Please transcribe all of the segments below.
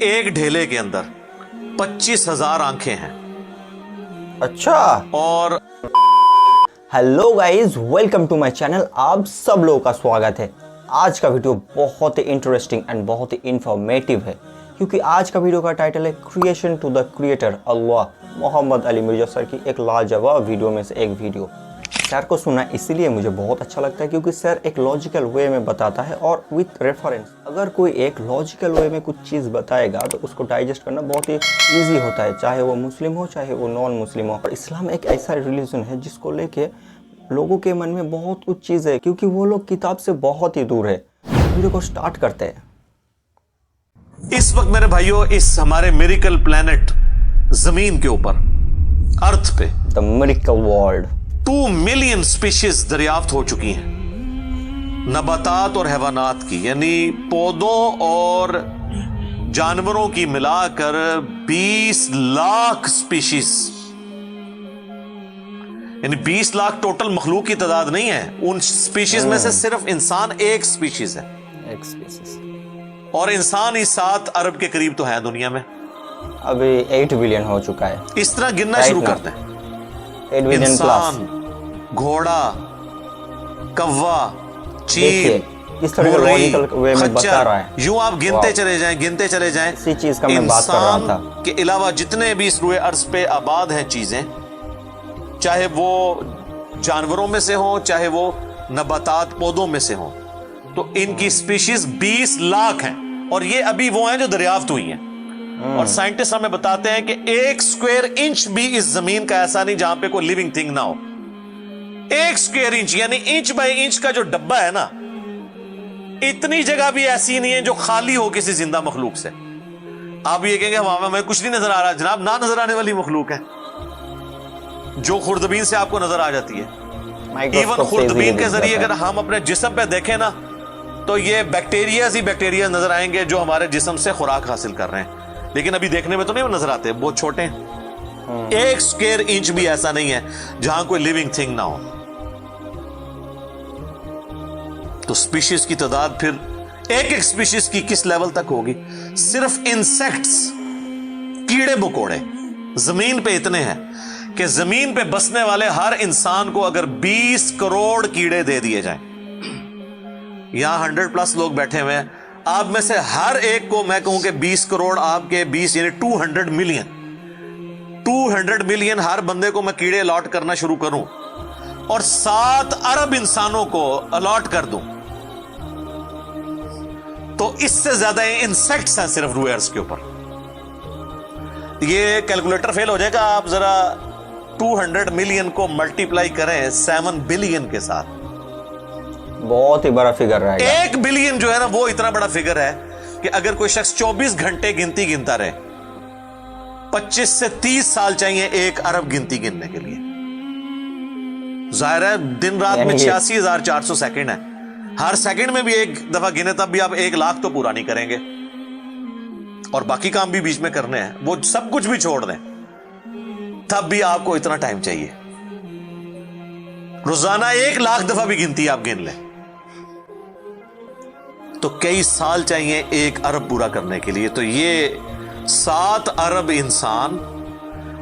एक ढेले के अंदर 25,000 आंखें हैं। अच्छा। और hello guys, welcome to my channel. आप सब लोगों का स्वागत है। आज का वीडियो बहुत ही इंटरेस्टिंग एंड बहुत ही इंफॉर्मेटिव है, क्योंकि आज का वीडियो का टाइटल है creation to the creator Allah. Muhammad Ali Mirza sir की एक लाजवाब वीडियो में से एक वीडियो। सर को सुनना इसीलिए मुझे बहुत अच्छा लगता है क्योंकि सर एक लॉजिकल वे में बताता है और विथ रेफरेंस। अगर कोई एक लॉजिकल वे में कुछ चीज़ बताएगा तो उसको डाइजेस्ट करना बहुत ही ईजी होता है, चाहे वो मुस्लिम हो चाहे वो नॉन मुस्लिम हो। और इस्लाम एक ऐसा रिलीजन है जिसको लेके लोगों के मन में बहुत कुछ चीज़ है, क्योंकि वो लोग किताब से बहुत ही दूर है। वीडियो को स्टार्ट करते हैं। इस वक्त मेरे भाइयों, इस हमारे मिरेकल प्लेनेट जमीन के ऊपर, अर्थ पे the miracle world 2 million species दरियाफ्त हो चुकी हैं, नबातात और हैवानात की, यानी पौधों और जानवरों की मिलाकर 20 लाख स्पीशीज, यानी 20 लाख टोटल मखलूक की तादाद नहीं है। उन स्पीशीज में से सिर्फ इंसान एक स्पीशीज है, एक स्पीशीज। और इंसान ही 7 अरब के करीब तो है दुनिया में। अभी 8 बिलियन हो चुका है। इस तरह गिनना शुरू करते हैं। 8 बिलियन इंसान, घोड़ा, कौवा, चील, इस तरह का लॉजिकल वे में बता रहा है। यूं आप गिनते चले जाएं। इसी चीज का मैं बात कर रहा था। इंसान के अलावा जितने भी इस रुए अर्ज पे आबाद हैं चीजें, चाहे वो जानवरों में से हो चाहे वो नबातात पौधों में से हो, तो इनकी स्पीशीज 20 लाख हैं। और ये अभी वो हैं जो दरियाफ्त हुई हैं। और साइंटिस्ट हमें बताते हैं कि 1 स्क्वायर इंच भी इस जमीन का ऐसा नहीं जहां पे कोई लिविंग थिंग ना हो। 1 स्क्वायर इंच यानी इंच बाय इंच का जो डब्बा है ना, इतनी जगह भी ऐसी नहीं है जो खाली हो किसी जिंदा मखलूक से। आप ये कहेंगे वहां में कुछ नहीं नजर आ रहा। जनाब, ना नजर आने वाली मखलूक है जो खुर्दबीन से आपको नजर आ जाती है। इवन खुर्दबीन के जरिए अगर हम अपने जिस्म पे देखें ना, तो ये बैक्टीरियाज ही बैक्टीरिया नजर आएंगे जो हमारे जिस्म से खुराक हासिल कर रहे हैं, लेकिन अभी देखने में तो नहीं नजर आते, बहुत छोटे हैं। 1 स्क्वायर इंच भी ऐसा नहीं है जहां कोई लिविंग थिंग ना हो। तो स्पीशीज की तादाद फिर एक स्पीशीज की किस लेवल तक होगी? सिर्फ इंसेक्ट्स, कीड़े मकोड़े जमीन पे इतने हैं कि जमीन पे बसने वाले हर इंसान को अगर 20 करोड़ कीड़े दे दिए जाएं, यहां 100+ लोग बैठे हुए हैं, आप में से हर एक को मैं कहूं कि 20 करोड़ आपके 20 यानी 200 मिलियन हर बंदे को मैं कीड़े अलॉट करना शुरू करूं और 7 अरब इंसानों को अलॉट कर दूं, तो इससे ज्यादा इंसेक्ट्स हैं सिर्फ रूए अर्ज के ऊपर। ये कैलकुलेटर फेल हो जाएगा। आप जरा 200 मिलियन को मल्टीप्लाई करें 7 बिलियन के साथ, बहुत ही बड़ा फिगर रहेगा। 1 बिलियन जो है ना, वो इतना बड़ा फिगर है कि अगर कोई शख्स 24 घंटे गिनती गिनता रहे, 25 से 30 साल चाहिए 1 अरब गिनती गिनने के लिए। जाहिर है दिन रात में 86,400 सेकंड है। हर सेकंड में भी एक दफा गिने तब भी आप 1 लाख तो पूरा नहीं करेंगे, और बाकी काम भी बीच में करने हैं, वो सब कुछ भी छोड़ दें, तब भी आपको इतना टाइम चाहिए। रोजाना 1 लाख दफा भी गिनती आप गिन लें तो कई साल चाहिए 1 अरब पूरा करने के लिए। तो ये 7 अरब इंसान,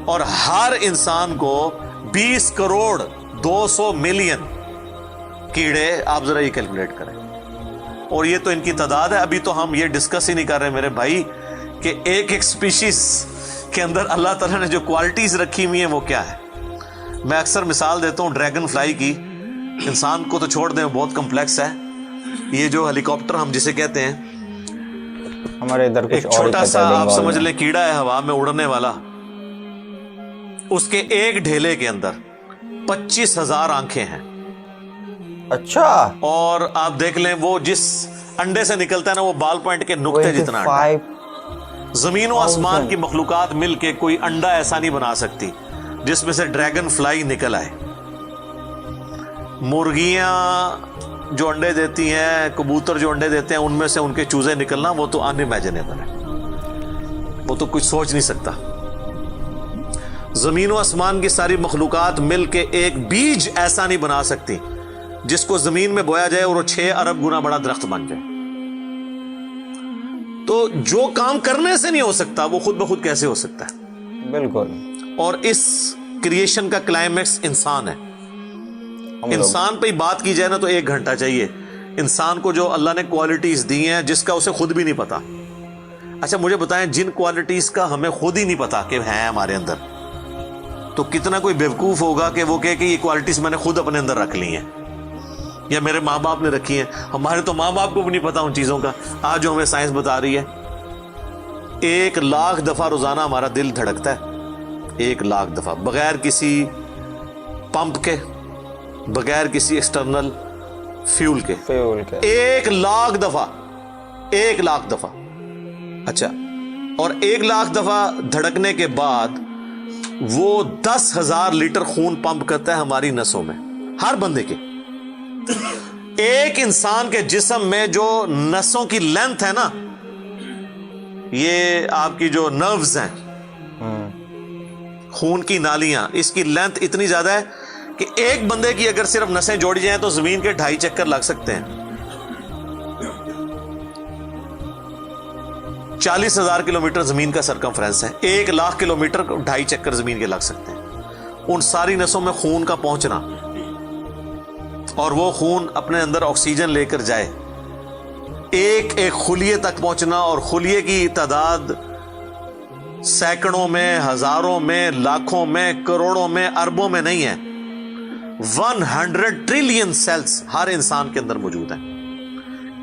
और हर इंसान को 20 करोड़ 200 मिलियन कीड़े, आप जरा ये कैलकुलेट करें। और ये तो इनकी तादाद है। अभी तो हम ये डिस्कस ही नहीं कर रहे मेरे भाई कि एक स्पीशीज के अंदर अल्लाह ताला ने जो क्वालिटीज रखी हुई है वो क्या है। मैं अक्सर मिसाल देता हूं ड्रैगन फ्लाई की। इंसान को तो छोड़ दें, बहुत कॉम्प्लेक्स है। ये जो हेलीकॉप्टर हम जिसे कहते हैं, हमारे इधर कुछ एक छोटा सा आप समझ लें कीड़ा है हवा में उड़ने वाला, उसके एक ढेले के अंदर 25,000 आंखें हैं। अच्छा। और आप देख लें वो जिस अंडे से निकलता है ना, वो बाल पॉइंट के नुक्ते जितना अंडा है। जमीन और आसमान की मखलूकात मिलके कोई अंडा ऐसा नहीं बना सकती जिसमें से ड्रैगन फ्लाई निकल आए। मुर्गियां जो अंडे देती हैं, कबूतर जो अंडे देते हैं, उनमें से उनके चूजे निकलना, वो तो अनइमेजिनेबल है, वो तो कुछ सोच नहीं सकता। जमीन और आसमान की सारी मखलूकात मिलके एक बीज ऐसा नहीं बना सकती जिसको जमीन में बोया जाए और वो 6 अरब गुना बड़ा दरख्त बन जाए। तो जो काम करने से नहीं हो सकता वो खुद ब खुद कैसे हो सकता है? बिल्कुल। और इस क्रिएशन का क्लाइमैक्स इंसान है। इंसान पे ही बात की जाए ना तो 1 घंटा चाहिए। इंसान को जो अल्लाह ने क्वालिटीज दी हैं जिसका उसे खुद भी नहीं पता। अच्छा मुझे बताएं, जिन क्वालिटीज का हमें खुद ही नहीं पता कि है हमारे अंदर, तो कितना कोई बेवकूफ होगा कि वो कहे कि ये क्वालिटीज मैंने खुद अपने अंदर रख ली हैं या मेरे माँ बाप ने रखी हैं। हमारे तो माँ बाप को भी नहीं पता उन चीजों का। आज जो हमें साइंस बता रही है, 1 लाख दफा रोजाना हमारा दिल धड़कता है, 1 लाख दफा, बगैर किसी पंप के, बगैर किसी एक्सटर्नल फ्यूल के 1 लाख दफा, 1 लाख दफा। अच्छा, और 1 लाख दफा धड़कने के बाद वो 10,000 लीटर खून पंप करता है हमारी नसों में, हर बंदे के। एक इंसान के जिस्म में जो नसों की लेंथ है ना, ये आपकी जो नर्व्स हैं, खून की नालियां, इसकी लेंथ इतनी ज्यादा है कि एक बंदे की अगर सिर्फ नसें जोड़ी जाएं तो जमीन के 2.5 चक्कर लग सकते हैं। 40,000 किलोमीटर जमीन का सरकमफ्रेंस है, 1 लाख किलोमीटर 2.5 चक्कर जमीन के लग सकते हैं। उन सारी नसों में खून का पहुंचना और वो खून अपने अंदर ऑक्सीजन लेकर जाए, एक एक खुलिये तक पहुंचना, और खुलिये की तादाद सैकड़ों में, हजारों में, लाखों में, करोड़ों में, अरबों में नहीं है। 100 ट्रिलियन सेल्स हर इंसान के अंदर मौजूद है।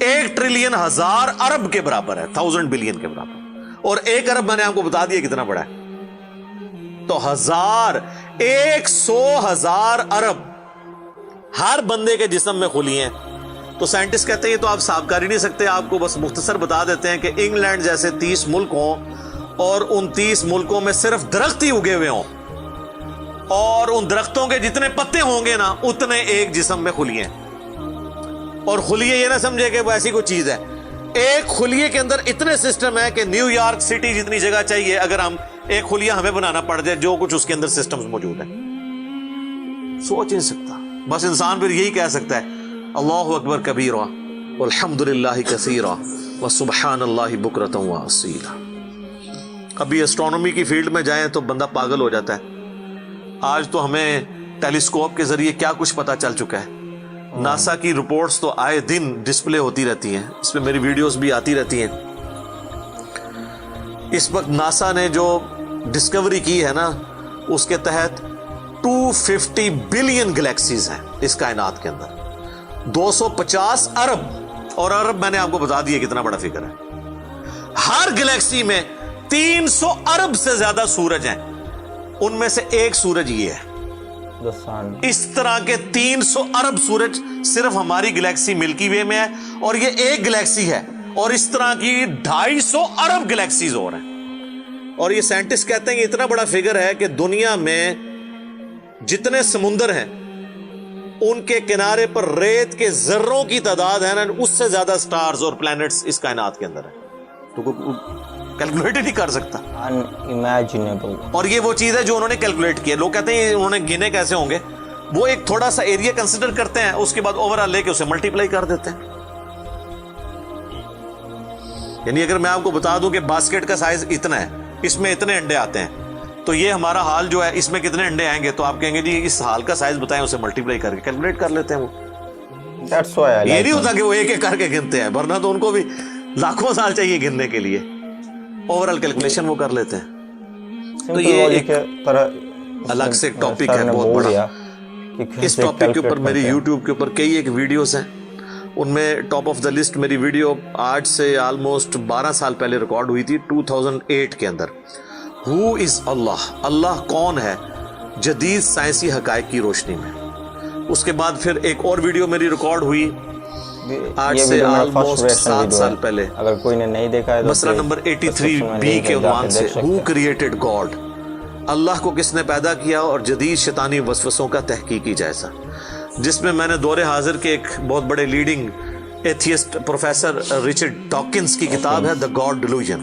1 ट्रिलियन 1000 अरब के बराबर है, 1000 बिलियन के बराबर। और 1 अरब मैंने आपको बता दिया कितना बड़ा है। तो 100,000 अरब हर बंदे के जिस्म में खुली हैं। तो साइंटिस्ट कहते हैं ये तो आप साफ कर ही नहीं सकते। आपको बस मुख्तसर बता देते हैं कि इंग्लैंड जैसे 30 मुल्क हों और उन 30 मुल्कों में सिर्फ दरख्त ही उगे हुए हों, और उन दरख्तों के जितने पत्ते होंगे ना उतने एक जिस्म में खुलिये। और खुलिये ये ना समझे कि वो ऐसी कोई चीज है। एक खुलिये के अंदर इतने सिस्टम है कि न्यूयॉर्क सिटी जितनी जगह चाहिए, अगर हम एक खुलिया हमें बनाना पड़ जाए, जो कुछ उसके अंदर सिस्टम्स मौजूद है, सोच नहीं सकता। बस इंसान फिर यही कह सकता है अल्लाहु अकबर कबीरा वल्हम्दुलिल्लाहि कसीरा व सुब्हानल्लाहि बुकरतन व असीला। अभी एस्ट्रोनॉमी की फील्ड में जाएं तो बंदा पागल हो जाता है। आज तो हमें टेलीस्कोप के जरिए क्या कुछ पता चल चुका है। नासा की रिपोर्ट्स तो आए दिन डिस्प्ले होती रहती हैं, इसमें मेरी वीडियोस भी आती रहती हैं। इस वक्त नासा ने जो डिस्कवरी की है ना, उसके तहत 250 बिलियन गैलेक्सीज हैं इस कायनात के अंदर, 250 अरब। और अरब मैंने आपको बता दिया कितना बड़ा फिगर है। हर गैलेक्सी में 300 अरब से ज्यादा सूरज हैं, उनमें से एक सूरज ये है। इस तरह के 300 अरब सूरज सिर्फ हमारी गैलेक्सी मिल्की वे में है, और ये एक गैलेक्सी है। और इस तरह की 250 अरब गैलेक्सीज और हैं। और ये साइंटिस्ट कहते हैं कि इतना बड़ा फिगर है कि दुनिया में जितने समुंदर हैं उनके किनारे पर रेत के जर्रों की तादाद है ना, उससे ज्यादा स्टार्स और प्लैनेट्स इस कायनात के अंदर है। तो कैलकुलेट ही नहीं कर सकता, अनइमेजिनेबल। और ये वो चीज है जो उन्होंने कैलकुलेट किया। लोग कहते हैं उन्होंने गिने कैसे होंगे, वो एक थोड़ा सा एरिया कंसिडर करते हैं, उसके बाद ओवरऑल लेके उसे मल्टीप्लाई कर देते हैं। यानी अगर मैं आपको बता दूं कि बास्केट का साइज इतना है, इसमें इतने अंडे आते हैं, तो ये हमारा हाल जो है इसमें कितने अंडे आएंगे, तो आप कहेंगे जी इस हाल का साइज बताएं, उसे मल्टीप्लाई करके कैलकुलेट कर लेते हैं वो। That's why I ये like नहीं होता कि वो एक एक करके गिनते हैं, वरना तो उनको भी लाखों साल चाहिए गिनने के लिए। ओवरऑल कैलकुलेशन वो कर लेते हैं। तो ये एक तरह अलग से टॉपिक है बहुत बड़ा। इस टॉपिक के ऊपर मेरी YouTube के ऊपर कई एक वीडियोस हैं, उनमें टॉप ऑफ द लिस्ट मेरी वीडियो आज से ऑलमोस्ट 12 साल पहले रिकॉर्ड हुई थी, 2008 के अंदर। हु इज अल्लाह, अल्लाह कौन है जदीद साइंसी हकायक की रोशनी में। उसके बाद फिर एक और वीडियो मेरी रिकॉर्ड हुई आज से ऑलमोस्ट 7 साल पहले, अगर कोई ने नहीं देखा है तो मसला नंबर 83B के उन्वान से, हु क्रिएटेड गॉड, अल्लाह को किसने पैदा किया और जदीद शैतानी वसवसों का तहकीकी जायजा, जिसमें मैंने दौरे हाजिर के एक बहुत बड़े leading atheist professor Richard Dawkins की किताब है द गॉड डिल्यूजन,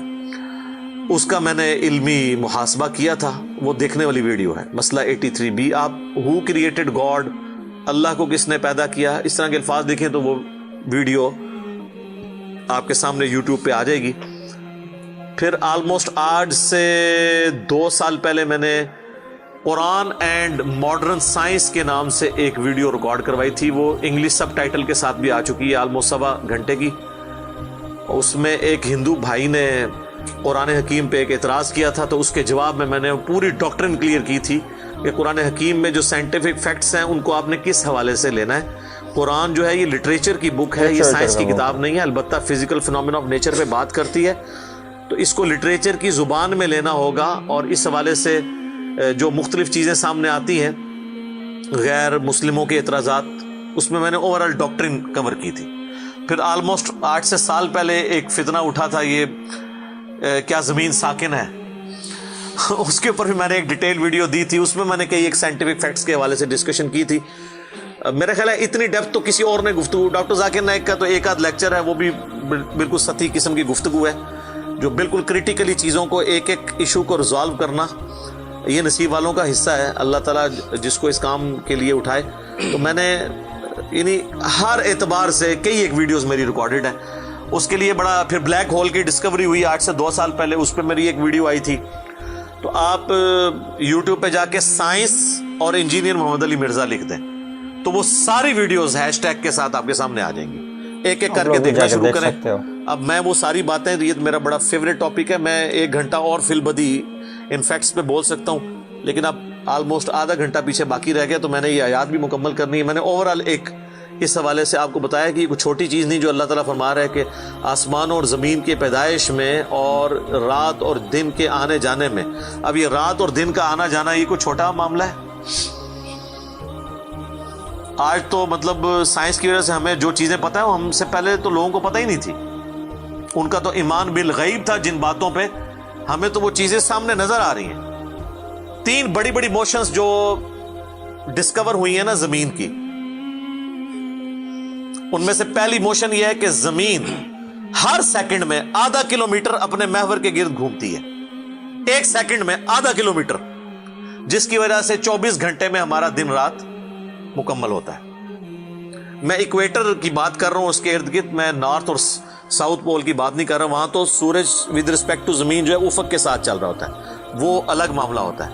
उसका मैंने इल्मी मुहासबा किया था, वो देखने वाली वीडियो है। मसला 83B, आप हु क्रिएटेड गॉड, अल्लाह को किसने पैदा किया, इस तरह के अल्फाज देखें तो वो वीडियो आपके सामने YouTube पे आ जाएगी। फिर ऑलमोस्ट आज से 2 साल पहले मैंने कुरान एंड मॉडर्न साइंस के नाम से एक वीडियो रिकॉर्ड करवाई थी। वो इंग्लिश सब टाइटल के साथ भी आ चुकी है, ऑलमोस्ट 1.25 घंटे की। उसमें एक हिंदू भाई ने कुरान हकीम पे एक एतराज़ किया था, तो उसके जवाब में मैंने पूरी डॉक्ट्रिन क्लियर की थी कि कुरान हकीम में जो साइंटिफिक फैक्ट्स हैं उनको आपने किस हवाले से लेना है। कुरान जो है ये लिटरेचर की बुक है, ये साइंस की किताब नहीं है। अलबत्ता फिजिकल फिनोमेना ऑफ नेचर पे बात करती है, तो इसको लिटरेचर की ज़ुबान में लेना होगा। और इस हवाले से जो मुख्तलिफ चीज़ें सामने आती हैं गैर मुस्लिमों के एतराज़ात, उसमें मैंने ओवरऑल डॉक्ट्रिन कवर की थी। फिर ऑलमोस्ट 8 से साल पहले एक फितना उठा था, ये क्या ज़मीन साकिन है उसके ऊपर भी मैंने एक डिटेल वीडियो दी थी। उसमें मैंने कई एक साइंटिफिक फैक्ट्स के हवाले से डिस्कशन की थी। मेरा ख्याल है इतनी डेप्थ तो किसी और ने गुफ्तगू, डॉक्टर जाकिर नाइक का तो एक आध लेक्चर है, वो भी बिल्कुल सतही किस्म की गुफ्तगू है, जो बिल्कुल क्रिटिकली चीज़ों को एक एक इशू को रिजॉल्व करना ये नसीब वालों का हिस्सा है। अल्लाह ताला जिसको इस काम के लिए उठाए। तो मैंने यानी हर एतबार से कई एक वीडियोस मेरी रिकॉर्डेड है। उसके लिए बड़ा फिर ब्लैक होल की डिस्कवरी हुई आज से 2 साल पहले, उस पर मेरी एक वीडियो आई थी। तो आप यूट्यूब पे जाके साइंस और इंजीनियर मोहम्मद अली मिर्जा लिख दें तो वो सारी वीडियोस हैशटैग के साथ आपके सामने आ जाएंगी। एक एक करके देखना शुरू करें। अब मैं वो सारी बातें, ये तो मेरा बड़ा फेवरेट टॉपिक है, मैं 1 घंटा और फिलबदी इन फैक्ट्स पे बोल सकता हूँ, लेकिन अब ऑलमोस्ट आधा घंटा पीछे बाकी रह गया, तो मैंने ये आयात भी मुकम्मल करनी है। मैंने ओवरऑल एक इस हवाले से आपको बताया कि कुछ छोटी चीज़ नहीं जो अल्लाह ताला फरमा रहा है कि आसमानों और ज़मीन के पैदाइश में और रात और दिन के आने जाने में। अब ये रात और दिन का आना जाना ये कोई छोटा मामला है? आज तो मतलब साइंस की वजह से हमें जो चीज़ें पता है वो हमसे पहले तो लोगों को पता ही नहीं थी। उनका तो ईमान बिल गैब था जिन बातों पे, हमें तो वो चीज़ें सामने नज़र आ रही हैं। 3 बड़ी बड़ी मोशंस जो डिस्कवर हुई है ना ज़मीन की, उनमें से पहली मोशन यह है कि जमीन हर सेकंड में आधा किलोमीटर अपने महवर के गिर्द घूमती है। 1 सेकंड में आधा किलोमीटर, जिसकी वजह से 24 घंटे में हमारा दिन रात मुकम्मल होता है। मैं इक्वेटर की बात कर रहा हूं, उसके इर्द गिर्द, मैं नॉर्थ और साउथ पोल की बात नहीं कर रहा हूं। वहां तो सूरज विद रिस्पेक्ट टू जमीन जो है उफक के साथ चल रहा होता है, वो अलग मामला होता है।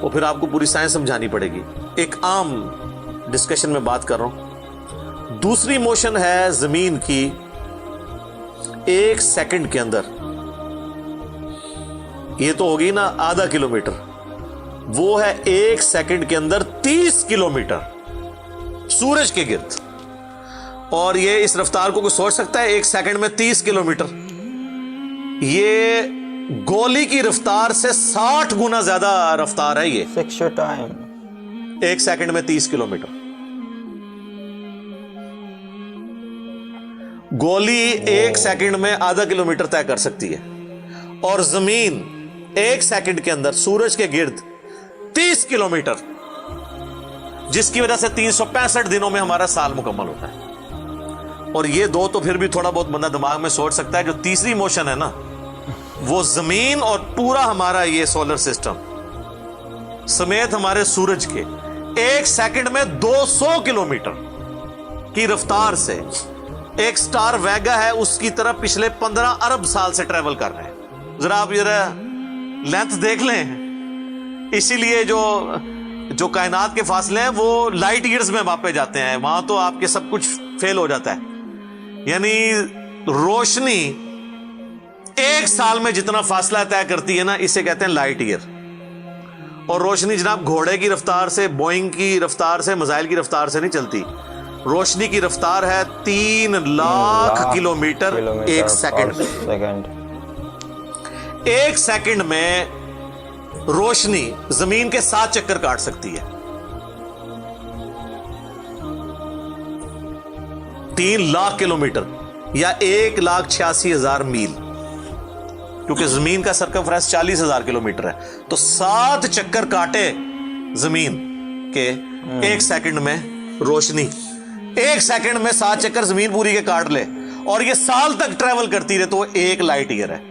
वो फिर आपको पूरी साइंस समझानी पड़ेगी। एक आम डिस्कशन में बात कर रहा हूं। दूसरी मोशन है जमीन की 1 सेकंड के अंदर, ये तो होगी ना आधा किलोमीटर, वो है 1 सेकंड के अंदर 30 किलोमीटर सूरज के गिर्द। और ये इस रफ्तार को कोई सोच सकता है? 1 सेकंड में 30 किलोमीटर, ये गोली की रफ्तार से 60 गुना ज्यादा रफ्तार है। ये 1 सेकंड में 30 किलोमीटर। गोली 1 सेकंड में आधा किलोमीटर तय कर सकती है, और जमीन 1 सेकंड के अंदर सूरज के गिर्द 30 किलोमीटर, जिसकी वजह से 365 दिनों में हमारा साल मुकम्मल होता है। और ये दो तो फिर भी थोड़ा बहुत बंदा दिमाग में सोच सकता है। जो तीसरी मोशन है ना, वो जमीन और पूरा हमारा ये सोलर सिस्टम समेत हमारे सूरज के 1 सेकंड में 200 किलोमीटर की रफ्तार से एक स्टार वेगा है उसकी तरफ पिछले 15 अरब साल से ट्रेवल कर रहे हैं। जरा आप जरा लेंथ देख लें। इसीलिए जो कायनात के फासले हैं वो लाइट ईयर्स में मापे जाते हैं। वहां तो आपके सब कुछ फेल हो जाता है। यानी रोशनी 1 साल में जितना फासला तय करती है ना, इसे कहते हैं लाइट ईयर। और रोशनी जनाब घोड़े की रफ्तार से, बोइंग की रफ्तार से, मिसाइल की रफ्तार से नहीं चलती। रोशनी की रफ्तार है 3 लाख किलोमीटर 1 सेकंड में। 1 सेकंड में रोशनी जमीन के 7 चक्कर काट सकती है। 3 लाख किलोमीटर या 1,86,000 मील, क्योंकि जमीन का सरकमफ्रेंस 40,000 किलोमीटर है। तो 7 चक्कर काटे जमीन के 1 सेकंड में रोशनी, 1 सेकंड में 7 चक्कर जमीन पूरी के काट ले, और ये साल तक ट्रेवल करती रहे, तो वो 1 लाइट ईयर है।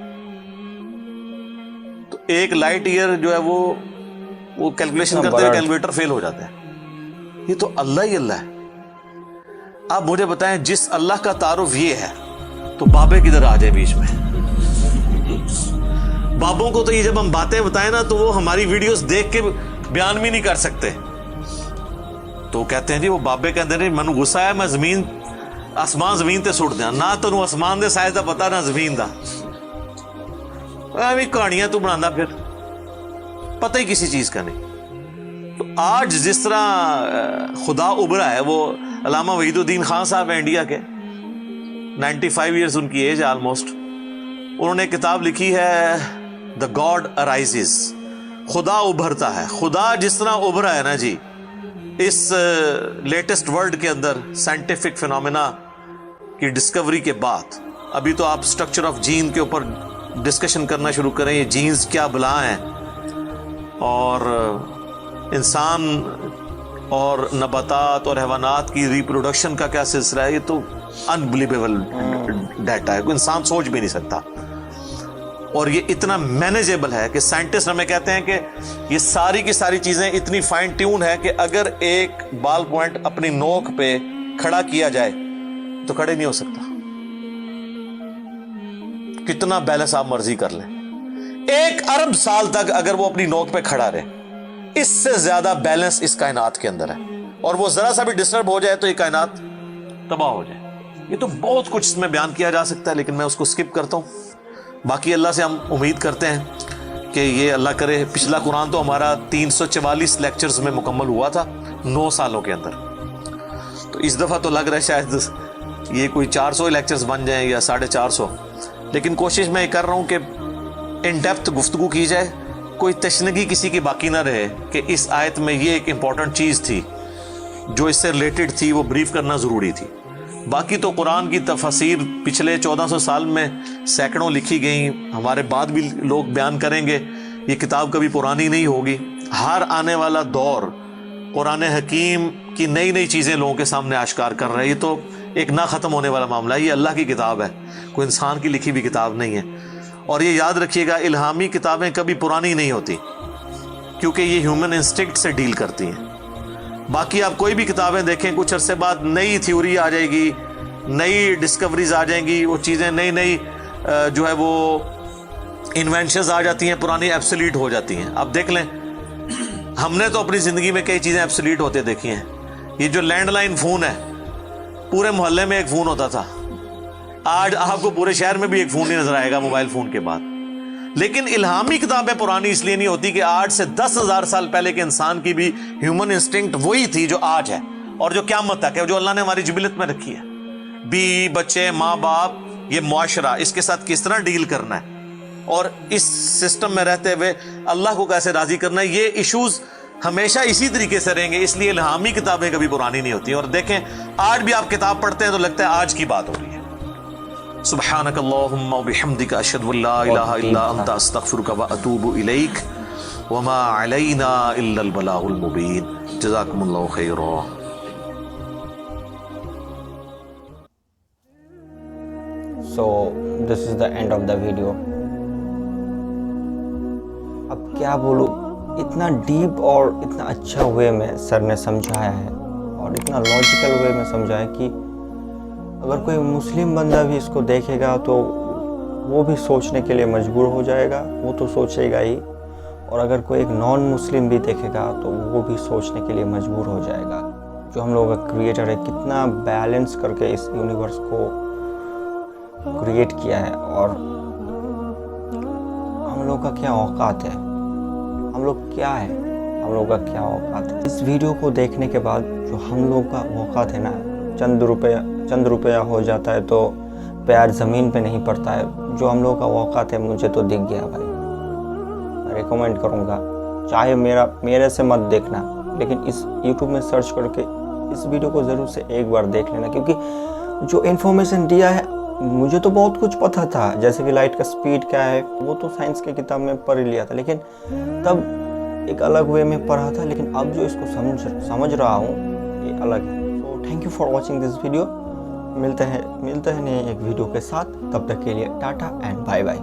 तो 1 लाइट ईयर जो है वो कैलकुलेशन करते हुए कैलकुलेटर फेल हो जाता है। ये तो अल्लाह ही अल्लाह है। आप मुझे बताएं, जिस अल्लाह का तारुफ ये है, तो बाबे किधर आ जाए बीच में? बाबों को तो ये जब हम बातें बताएं ना तो वो हमारी वीडियोस देख के बयान भी नहीं कर सकते। तो कहते हैं जी वो बाबे कहते हैं मैनू गुस्सा है, मैं जमीन आसमान जमीन ते सुट दिया ना, तेनू आसमान दे साइज का पता ना जमीन का, एवं कहानियां तू बनाना, फिर पता ही किसी चीज का नहीं। तो आज जिस तरह खुदा उभरा है, वो अल्लामा वहीदुद्दीन खान साहब है इंडिया के, 95 ईयर्स उनकी एज है ऑलमोस्ट। उन्होंने किताब लिखी है द गॉड अराइजेस, खुदा उभरता है। खुदा जिस तरह उभरा है ना जी इस लेटेस्ट वर्ल्ड के अंदर साइंटिफिक फिनोमेना की डिस्कवरी के बाद, अभी तो आप स्ट्रक्चर ऑफ जीन के ऊपर डिस्कशन करना शुरू करें, ये जीन्स क्या बला हैं और इंसान और नबातात और हैवानात की रिप्रोडक्शन का क्या सिलसिला है, ये तो अनबिलीवेबल डाटा है, कोई इंसान सोच भी नहीं सकता। और ये इतना मैनेजेबल है कि साइंटिस्ट हमें कहते हैं कि ये सारी की सारी चीजें इतनी फाइन ट्यून है कि अगर एक बाल पॉइंट अपनी नोक पे खड़ा किया जाए तो खड़े नहीं हो सकता, कितना बैलेंस आप मर्जी कर लें। 1 अरब साल तक अगर वो अपनी नोक पे खड़ा रहे, इससे ज्यादा बैलेंस इस कायनात के अंदर है, और वो जरा सा भी डिस्टर्ब हो जाए तो ये कायनात तबाह हो जाए। ये तो बहुत कुछ इसमें बयान किया जा सकता है, लेकिन मैं उसको स्किप करता हूं। बाकी अल्लाह से हम उम्मीद करते हैं कि ये अल्लाह करे। पिछला कुरान तो हमारा 344 लेक्चर्स में मुकम्मल हुआ था 9 सालों के अंदर, तो इस दफ़ा तो लग रहा है शायद ये कोई 400 लेक्चर्स बन जाएं या 450, लेकिन कोशिश मैं कर रहा हूँ कि इन डेप्थ गुफ्तगू की जाए, कोई तशनगी किसी की बाकी ना रहे कि इस आयत में ये एक इम्पॉर्टेंट चीज़ थी जो इससे रिलेटेड थी, वो ब्रीफ करना ज़रूरी थी। बाकी तो कुरान की तफसीर पिछले 1400 साल में सैकड़ों लिखी गई, हमारे बाद भी लोग बयान करेंगे, ये किताब कभी पुरानी नहीं होगी। हर आने वाला दौर कुरान हकीम की नई नई चीज़ें लोगों के सामने आश्कार कर रहे हैं। ये तो एक ना ख़त्म होने वाला मामला है, ये अल्लाह की किताब है, कोई इंसान की लिखी हुई किताब नहीं है। और ये याद रखिएगा, इल्हामी किताबें कभी पुरानी नहीं होती, क्योंकि ये ह्यूमन इंस्टिंक्ट से डील करती हैं। बाकी आप कोई भी किताबें देखें, कुछ अरसे बाद नई थ्योरी आ जाएगी, नई डिस्कवरीज आ जाएंगी, वो चीज़ें नई नई जो है वो इन्वेंशंस आ जाती हैं, पुरानी एब्सोल्यूट हो जाती हैं। अब देख लें, हमने तो अपनी ज़िंदगी में कई चीज़ें एब्सोल्यूट होते देखी हैं। ये जो लैंडलाइन फ़ोन है, पूरे मोहल्ले में एक फ़ोन होता था, आज आपको पूरे शहर में भी एक फ़ोन ही नज़र आएगा मोबाइल फ़ोन के बाद। लेकिन इल्हामी किताबें पुरानी इसलिए नहीं होती कि आज से 10,000 साल पहले के इंसान की भी ह्यूमन इंस्टिंक्ट वही थी जो आज है, और जो क़यामत तक है, जो अल्लाह ने हमारी जिबिलत में रखी है। बीवी बच्चे माँ बाप, ये मुआशरा, इसके साथ किस तरह डील करना है और इस सिस्टम में रहते हुए अल्लाह को कैसे राजी करना है, ये इशूज़ हमेशा इसी तरीके से रहेंगे। इसलिए इल्हामी किताबें कभी पुरानी नहीं होती। और देखें, आज भी आप किताब पढ़ते हैं तो लगता है आज की बात हो रही है। सुब्हानक अल्लाहुम्मा व बिहम्दिका अशहदु अल्ला इलाहा इल्ला अंता अस्तगफिरुका व अतूबु इलैक व मा अलैना इल्लल बलागुल मुबीन। जज़ाकुमुल्लाहु Khaira. So this is the end of the video. अब क्या बोलूँ, इतना डीप और इतना अच्छा वे में सर ने समझाया है और इतना लॉजिकल वे में समझाया कि अगर कोई मुस्लिम बंदा भी इसको देखेगा तो वो भी सोचने के लिए मजबूर हो जाएगा, वो तो सोचेगा ही, और अगर कोई एक नॉन मुस्लिम भी देखेगा तो वो भी सोचने के लिए मजबूर हो जाएगा। जो हम लोग का क्रिएटर है, कितना बैलेंस करके इस यूनिवर्स को क्रिएट किया है, और हम लोग का क्या औकात है, हम लोग क्या है, हम लोग का क्या औकात है। इस वीडियो को देखने के बाद जो हम लोग का औकात है ना, चंद रुपया हो जाता है तो पैर ज़मीन पे नहीं पड़ता है। जो हम लोग का औकात है मुझे तो दिख गया भाई। मैं रिकमेंड करूँगा, चाहे मेरे से मत देखना, लेकिन इस YouTube में सर्च करके इस वीडियो को ज़रूर से एक बार देख लेना, क्योंकि जो इन्फॉर्मेशन दिया है मुझे तो बहुत कुछ पता था, जैसे कि लाइट का स्पीड क्या है वो तो साइंस की किताब में पढ़ लिया था, लेकिन तब एक अलग वे में पढ़ा था, लेकिन अब जो इसको समझ रहा हूँ ये अलग है। तो thank you for watching this video. मिलते हैं नए एक वीडियो के साथ, तब तक के लिए टाटा एंड बाय बाय।